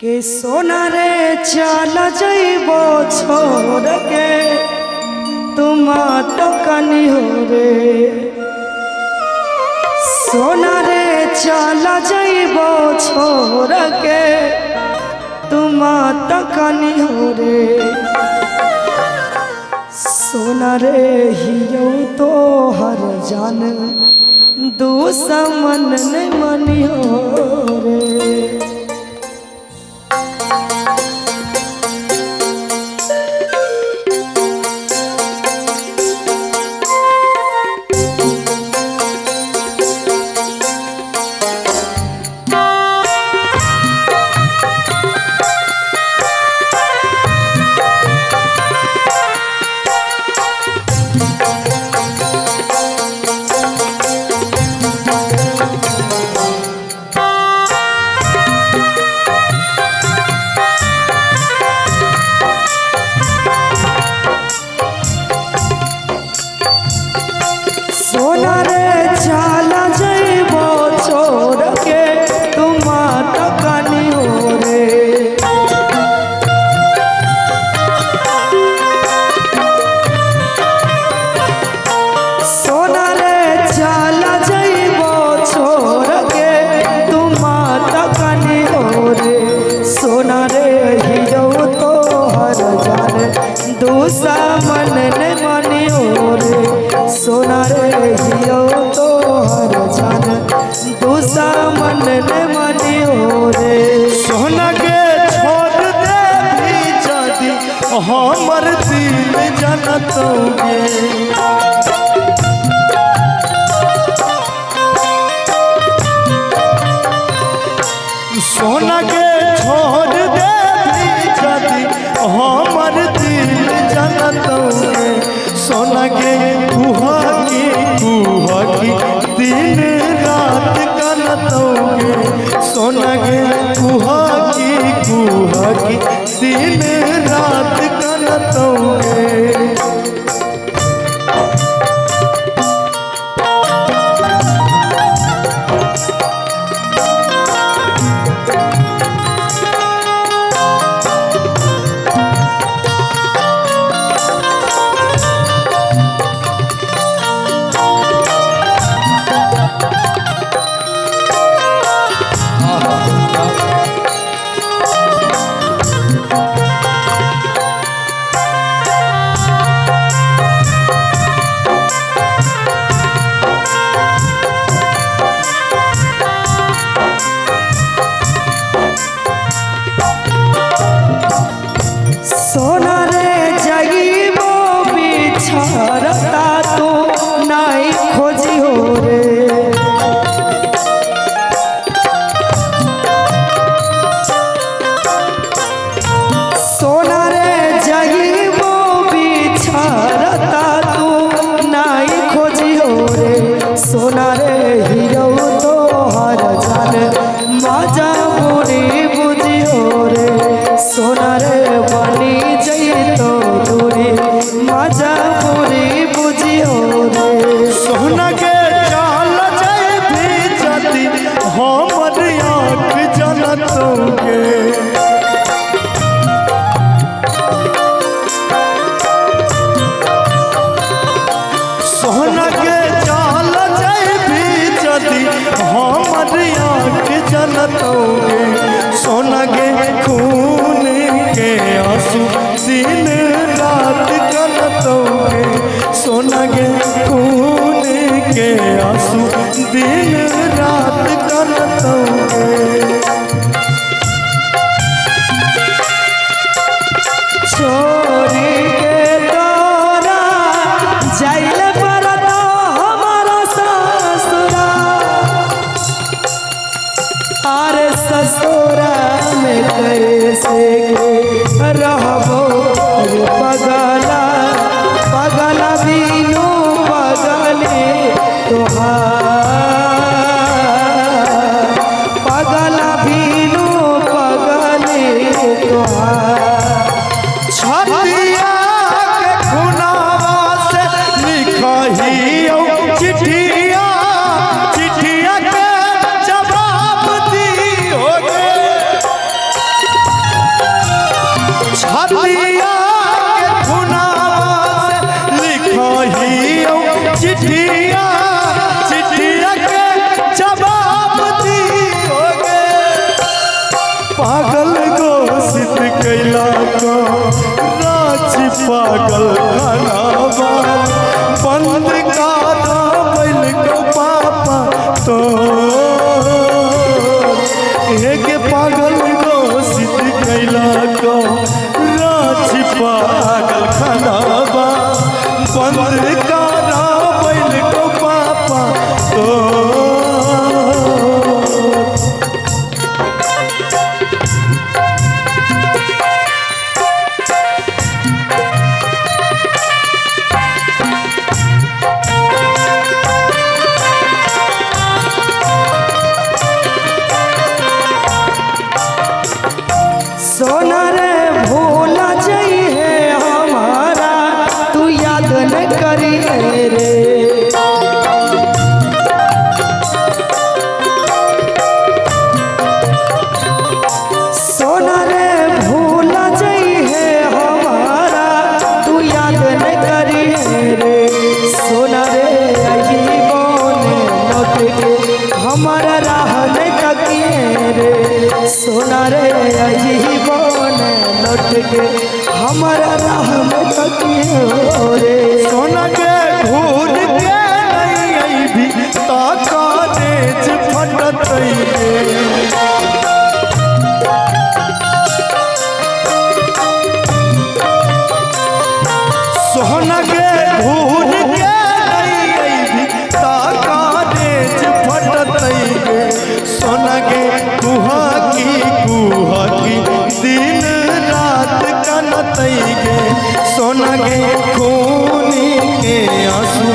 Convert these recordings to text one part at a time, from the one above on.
के सोना रे चल जइबो छोड़ के तुम तो कनी हो रे। सोना रे चल जइबो छोड़ के तुम तो कनी हो रे। सोना रे हियो तो हर जान दुश्मन ने मनी हो रे। सोना रे चल जइबो छोड़ के तुम तो कनी हो रे। सोना रे चल जइबो छोड़ के तुम तो कनी हो रे। सोना रे हियो तो हर जान दुश्मन ने मनी हो रे। सोना रे हियो तो हर जान दुश्मन ने मनी हो रे। सोना के छोड़ दे भी जदी हमर दिल जनतोगे। सोना के छोड़ दे भी जदी हमर दिल जनतोगे। सोना के कुहा की दिन रात कनतोगे। सोना के कुहा की दिन रात कनतोगे। सोना रे जइबो बिछड़ता तू नहीं खोजी हो रे। सोना रे जइबो बिछड़ता तू नहीं खोजी हो रे। सोना रे हियो तो हर जान मजा बुरी बुझी हो रे। सोना रे बनी जइतो दूरी मजा पूरी बुझी हो रे। सोना के चाल जाए भी जदी हमर आँख जनतोगे। सोना के चाल जाए भी जदी हमर आँख जनतोगे। सोना के खून के आंसू दिन रात कनतोगे। सोना के खून के आंसू दिन रात कनतोगे। छोरी के तोरा जाइल परत हमारा ससुरा। अरे ससुरा में कैसे रहबो पगला पगला बिनु पगले तोहार। पगला बिनु पगले तोहार। छतिया के खुनावा से लिखहियो चिट्ठिया चिट्ठिया के जवाब दी होगे। पागल घोषित कैला को रांची पागल खानावा बंद कारा बैल को पापा तो एक पागल घोषित कैला को रांची पागल खानावा बंद कारा बैल को पापा तो सोना रे भूला जाइए हमारा तू याद न करी रे सोना रे भूला जाइए हमारा तू याद न करी रे सोना रे अजीबोने लौट के हमारा राह न तकिए रे सोना रे अजीबोने लौट के हमारा राह में तकिए रे सोना के घूर के नहीं आई भी ताका देज फटत सोना के घूर के नहीं आई भी ताका देज फटत सोना के कुहा की दिन रात कनत सोना के खूनी के आंसू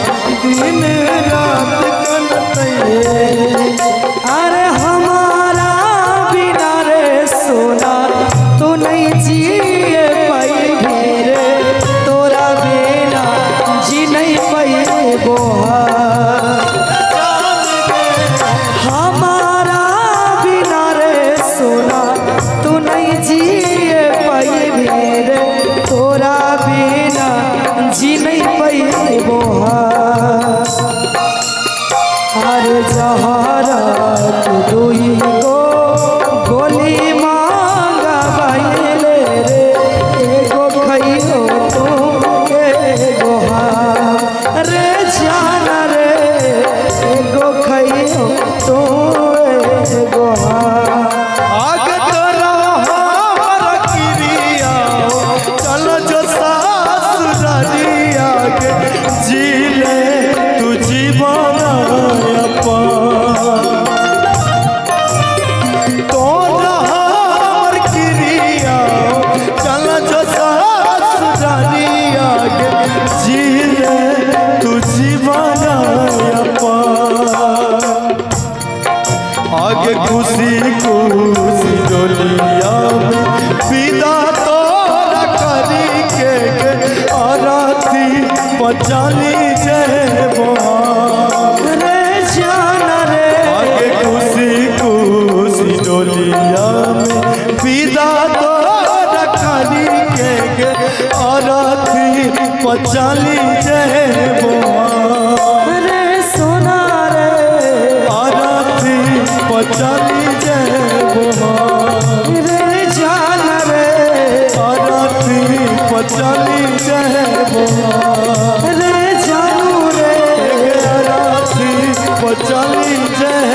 दिन रात कनत अरे हमारा बिना रे सोना तू नहीं जिए पाई रे तोरा बिना जी नहीं पाई बोहा हमारा बिना रे सोना तू नहीं जिए पाई रे तोरा बिना जी नहीं पाई बोहा हर जहारा तू दुई गो गोली मांगा बाइले रे एगो खइयो तू एगो रे जाना रे एगो खइयो तू एगो आगे तोरा हमर किरिया चल जो सासुरारिया के जी ले तू जीवन तोरा हमर किरिया चल जो सासुरारिया के जी ले तू जीवन आगे खुशी खुशी डोलिया में विदा तोरा करी के आरती बचाली जय बोहा रे जाना रे आगे खुशी खुशी डोलिया में विदा तोरा करी के आरती बचाली जय बोहा रे सोना रे आरती बचाली जय बोहा रे जाना रे आरती बचाली जय बोहा रे जानू रे आरती बचाली जय